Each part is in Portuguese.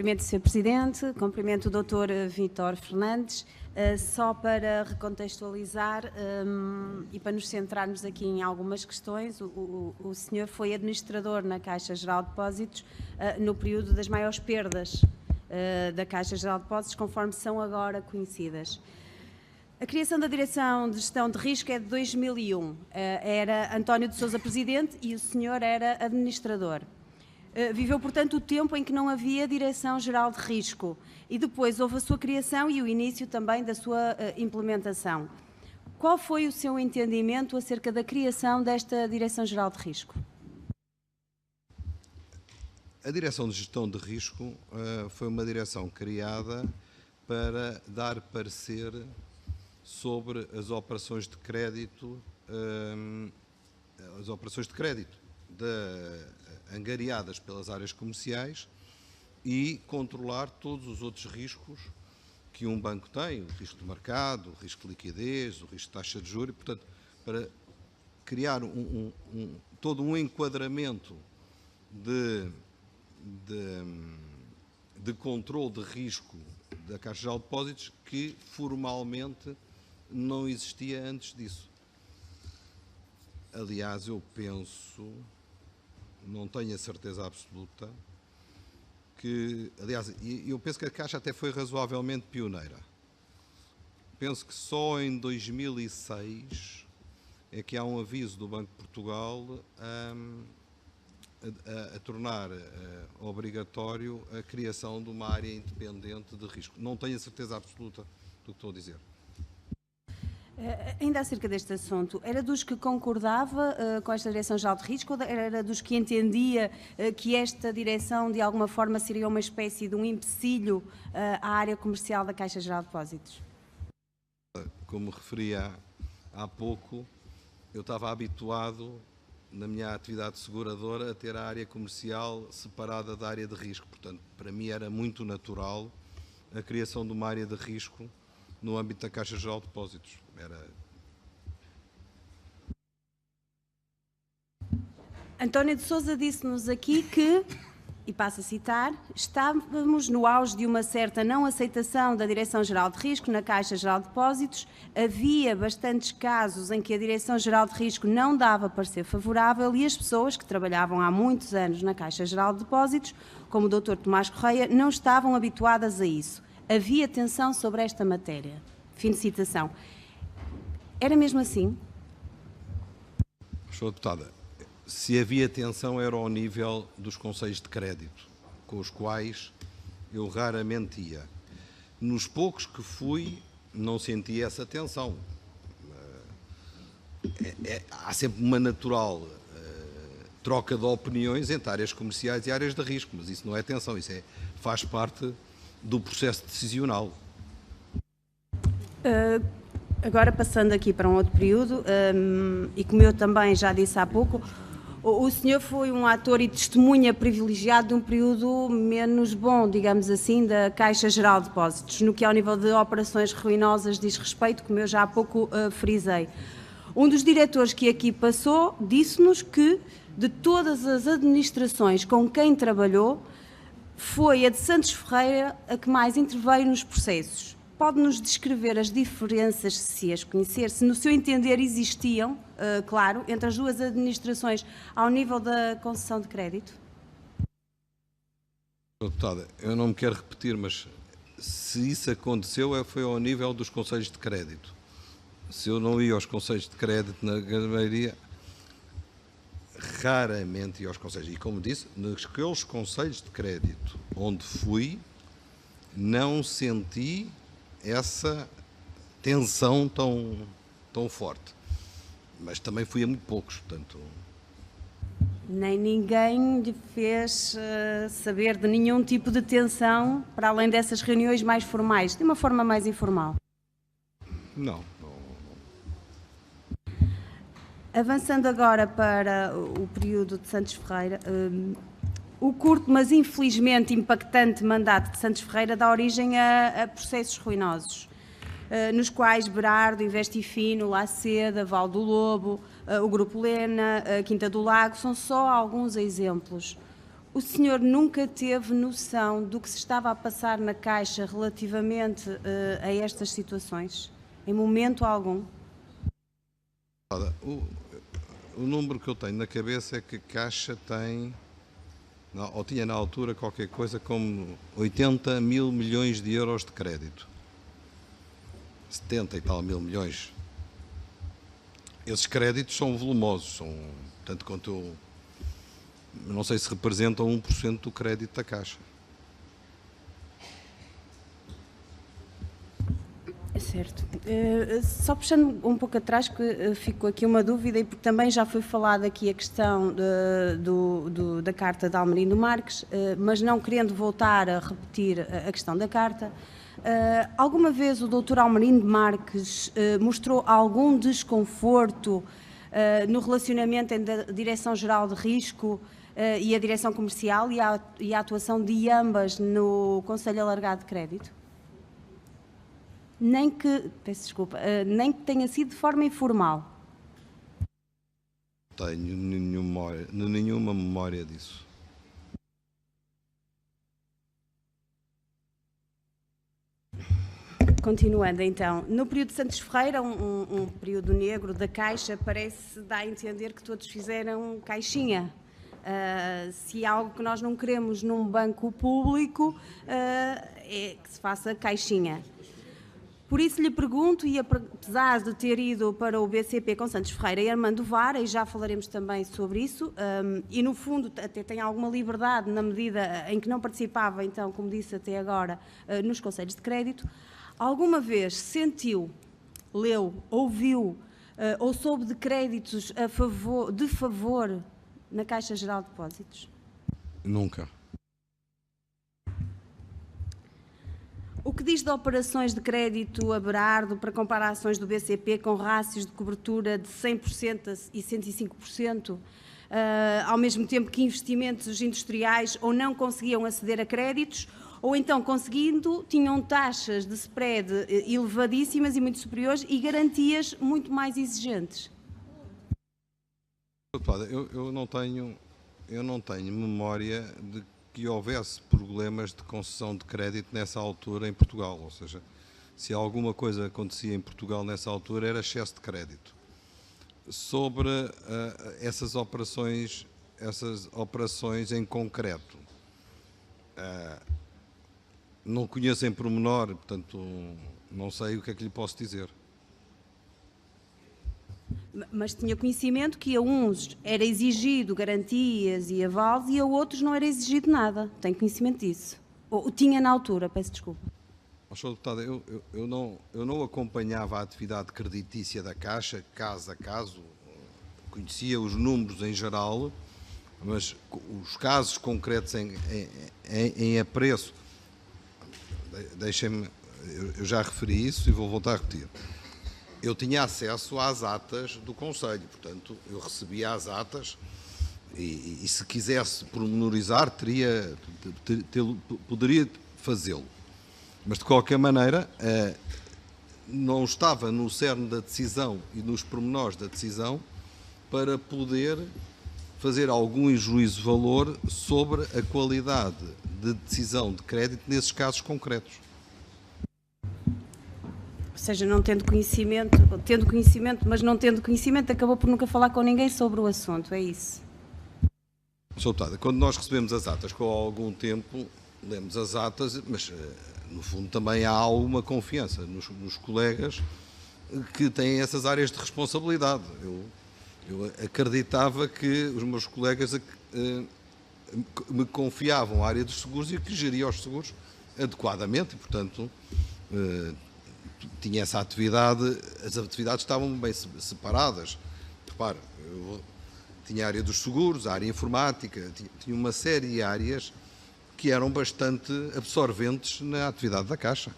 Cumprimento o Sr. Presidente, cumprimento o Dr. Vítor Fernandes. Só para recontextualizar e para nos centrarmos aqui em algumas questões, o senhor foi administrador na Caixa Geral de Depósitos no período das maiores perdas da Caixa Geral de Depósitos, conforme são agora conhecidas. A criação da Direção de Gestão de Risco é de 2001. Era António de Sousa presidente e o senhor era administrador. Viveu, portanto, o tempo em que não havia Direção-Geral de Risco e depois houve a sua criação e o início também da sua implementação. Qual foi o seu entendimento acerca da criação desta Direção-Geral de Risco? A Direção de Gestão de Risco foi uma direção criada para dar parecer sobre as operações de crédito, angariadas pelas áreas comerciais e controlar todos os outros riscos que um banco tem, o risco de mercado, o risco de liquidez, o risco de taxa de juros, portanto, para criar todo um enquadramento de controle de risco da Caixa Geral de Depósitos que formalmente não existia antes disso. Aliás, eu penso, não tenho a certeza absoluta, eu penso que a Caixa até foi razoavelmente pioneira. Penso que só em 2006 é que há um aviso do Banco de Portugal a tornar obrigatório a criação de uma área independente de risco. Não tenho a certeza absoluta do que estou a dizer. Ainda acerca deste assunto, era dos que concordava com esta Direção-Geral de Risco ou era dos que entendia que esta direção de alguma forma seria uma espécie de um empecilho à área comercial da Caixa Geral de Depósitos? Como referi há pouco, eu estava habituado na minha atividade seguradora a ter a área comercial separada da área de risco. Portanto, para mim era muito natural a criação de uma área de risco no âmbito da Caixa Geral de Depósitos. António de Sousa disse-nos aqui que, e passo a citar, estávamos no auge de uma certa não aceitação da Direção-Geral de Risco na Caixa Geral de Depósitos, havia bastantes casos em que a Direção-Geral de Risco não dava parecer favorável e as pessoas que trabalhavam há muitos anos na Caixa Geral de Depósitos, como o Dr. Tomás Correia, não estavam habituadas a isso. Havia tensão sobre esta matéria. Fim de citação. Era mesmo assim? Sra. Deputada, se havia tensão era ao nível dos conselhos de crédito, com os quais eu raramente ia. Nos poucos que fui, não senti essa tensão. Há sempre uma natural troca de opiniões entre áreas comerciais e áreas de risco, mas isso não é tensão, isso faz parte do processo decisional. Agora, passando aqui para um outro período, e como eu também já disse há pouco, o senhor foi um ator e testemunha privilegiado de um período menos bom, digamos assim, da Caixa Geral de Depósitos, no que ao nível de operações ruinosas diz respeito, como eu já há pouco frisei. Um dos diretores que aqui passou disse-nos que, de todas as administrações com quem trabalhou, foi a de Santos Ferreira a que mais interveio nos processos. Pode-nos descrever as diferenças, se as conhecer, se no seu entender existiam, claro, entre as duas administrações ao nível da concessão de crédito? Deputada, eu não me quero repetir, mas se isso aconteceu foi ao nível dos conselhos de crédito. Se eu não ia aos conselhos de crédito na maioria, raramente ia aos conselhos. E como disse, naqueles conselhos de crédito onde fui, não senti essa tensão tão forte. Mas também fui a muito poucos, portanto... Nem ninguém lhe fez saber de nenhum tipo de tensão, para além dessas reuniões mais formais, de uma forma mais informal? Não. Avançando agora para o período de Santos Ferreira, o curto, mas infelizmente impactante mandato de Santos Ferreira dá origem a processos ruinosos, nos quais Berardo, Investifino, Laceda, Val do Lobo, o Grupo Lena, a Quinta do Lago, são só alguns exemplos. O senhor nunca teve noção do que se estava a passar na Caixa relativamente a estas situações? Em momento algum? O número que eu tenho na cabeça é que a Caixa tem, ou tinha na altura qualquer coisa como 80 mil milhões de euros de crédito. 70 e tal mil milhões. Esses créditos são volumosos, são tanto quanto eu não sei se representam 1% do crédito da Caixa. Certo. Só puxando um pouco atrás, que ficou aqui uma dúvida, e porque também já foi falada aqui a questão da carta de Almerindo Marques, mas não querendo voltar a repetir a questão da carta, alguma vez o Dr. Almerindo Marques mostrou algum desconforto no relacionamento entre a Direção-Geral de Risco e a Direção Comercial e a atuação de ambas no Conselho Alargado de Crédito? Peço desculpa, nem que tenha sido de forma informal. Não tenho nenhuma memória disso. Continuando então, no período de Santos Ferreira, um período negro da Caixa, parece dar a entender que todos fizeram caixinha. Se há algo que nós não queremos num banco público, é que se faça caixinha. Por isso lhe pergunto, e apesar de ter ido para o BCP com Santos Ferreira e Armando Vara, e já falaremos também sobre isso, e no fundo até tem alguma liberdade na medida em que não participava, então, como disse até agora, nos conselhos de crédito, alguma vez sentiu, leu, ouviu ou soube de créditos de favor na Caixa Geral de Depósitos? Nunca. O que diz de operações de crédito a Berardo para comparar ações do BCP com rácios de cobertura de 100% e 105%, ao mesmo tempo que investimentos industriais ou não conseguiam aceder a créditos, ou então conseguindo, tinham taxas de spread elevadíssimas e muito superiores e garantias muito mais exigentes? Eu não tenho memória de que houvesse problemas de concessão de crédito nessa altura em Portugal, ou seja, se alguma coisa acontecia em Portugal nessa altura era excesso de crédito. Sobre essas operações em concreto, não conheço em pormenor, portanto não sei o que é que lhe posso dizer. Mas tinha conhecimento que a uns era exigido garantias e avales e a outros não era exigido nada. Tem conhecimento disso? Ou tinha na altura, peço desculpa. Sr. Deputada, eu não acompanhava a atividade creditícia da Caixa, caso a caso, conhecia os números em geral, mas os casos concretos em apreço, deixem-me, eu já referi isso e vou voltar a repetir. Eu tinha acesso às atas do Conselho, portanto, eu recebia as atas e se quisesse pormenorizar, poderia fazê-lo. Mas, de qualquer maneira, não estava no cerne da decisão e nos pormenores da decisão para poder fazer algum juízo de valor sobre a qualidade de decisão de crédito nesses casos concretos. Ou seja, não tendo conhecimento, mas não tendo conhecimento, acabou por nunca falar com ninguém sobre o assunto, é isso? Sr. Deputada, quando nós recebemos as atas com algum tempo, lemos as atas, mas no fundo também há alguma confiança nos colegas que têm essas áreas de responsabilidade. Eu acreditava que os meus colegas me confiavam a área dos seguros e que geria os seguros adequadamente e, portanto, tinha essa atividade, as atividades estavam bem separadas. Repare, eu tinha a área dos seguros, a área informática, tinha uma série de áreas que eram bastante absorventes na atividade da Caixa.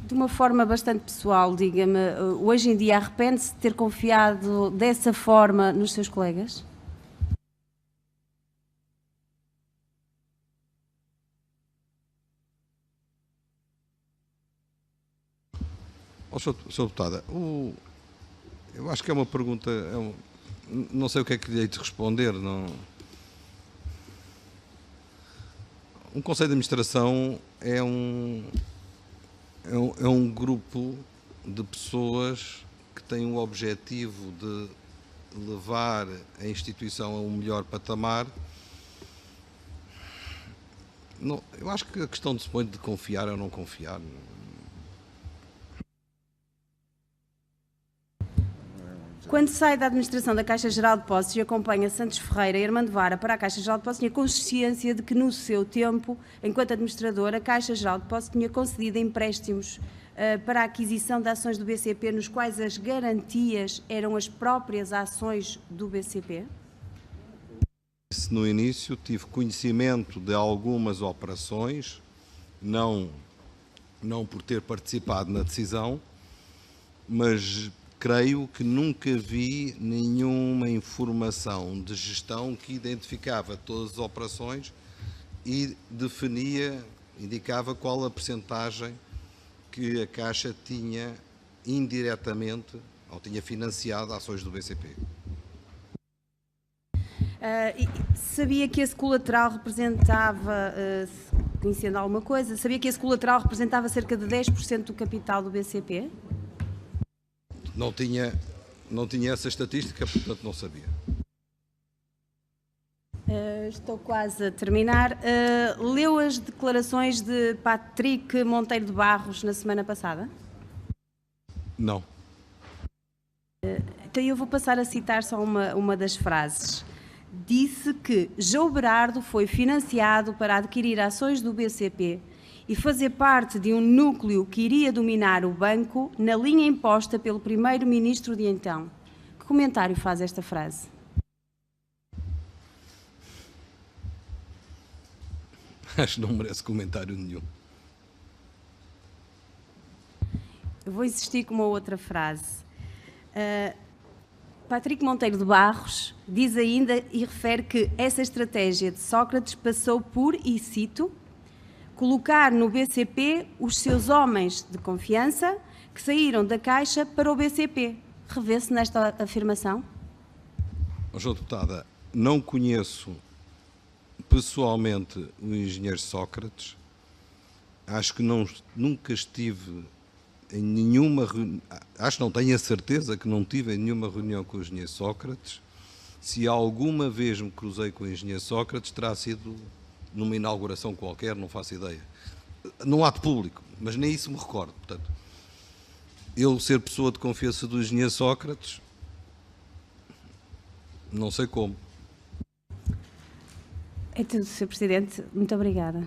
De uma forma bastante pessoal, diga-me, hoje em dia arrepende-se de ter confiado dessa forma nos seus colegas? Sr. Deputada, eu acho que é uma pergunta, não sei o que é que lhe hei de responder. Não... Um conselho de administração é um grupo de pessoas que tem o objetivo de levar a instituição a um melhor patamar. Não, eu acho que a questão se põe de confiar ou não confiar. Quando sai da administração da Caixa Geral de Depósitos e acompanha Santos Ferreira e Armando Vara para a Caixa Geral de Depósitos, tinha consciência de que no seu tempo, enquanto administrador, a Caixa Geral de Depósitos tinha concedido empréstimos para a aquisição de ações do BCP, nos quais as garantias eram as próprias ações do BCP? No início tive conhecimento de algumas operações, não por ter participado na decisão, mas creio que nunca vi nenhuma informação de gestão que identificava todas as operações e indicava qual a percentagem que a Caixa tinha indiretamente ou tinha financiado ações do BCP. Sabia que esse colateral representava, conhecendo alguma coisa, sabia que esse colateral representava cerca de 10% do capital do BCP? Não tinha essa estatística, portanto não sabia. Estou quase a terminar. Leu as declarações de Patrick Monteiro de Barros na semana passada? Não. Então eu vou passar a citar só uma das frases. Disse que João Berardo foi financiado para adquirir ações do BCP e fazer parte de um núcleo que iria dominar o banco na linha imposta pelo primeiro-ministro de então. Que comentário faz esta frase? Acho que não merece comentário nenhum. Eu vou insistir com uma outra frase. Patrick Monteiro de Barros diz ainda e refere que essa estratégia de Sócrates passou por, e cito, colocar no BCP os seus homens de confiança que saíram da Caixa para o BCP. Revê-se nesta afirmação? João Deputada, não conheço pessoalmente o engenheiro Sócrates. Acho que nunca estive em nenhuma reunião, acho que não tenho a certeza que não tive em nenhuma reunião com o engenheiro Sócrates. Se alguma vez me cruzei com o engenheiro Sócrates, terá sido numa inauguração qualquer, não faço ideia. Num ato público, mas nem isso me recordo. Portanto, eu ser pessoa de confiança do engenheiro Sócrates, não sei como. É tudo, Sr. Presidente. Muito obrigada.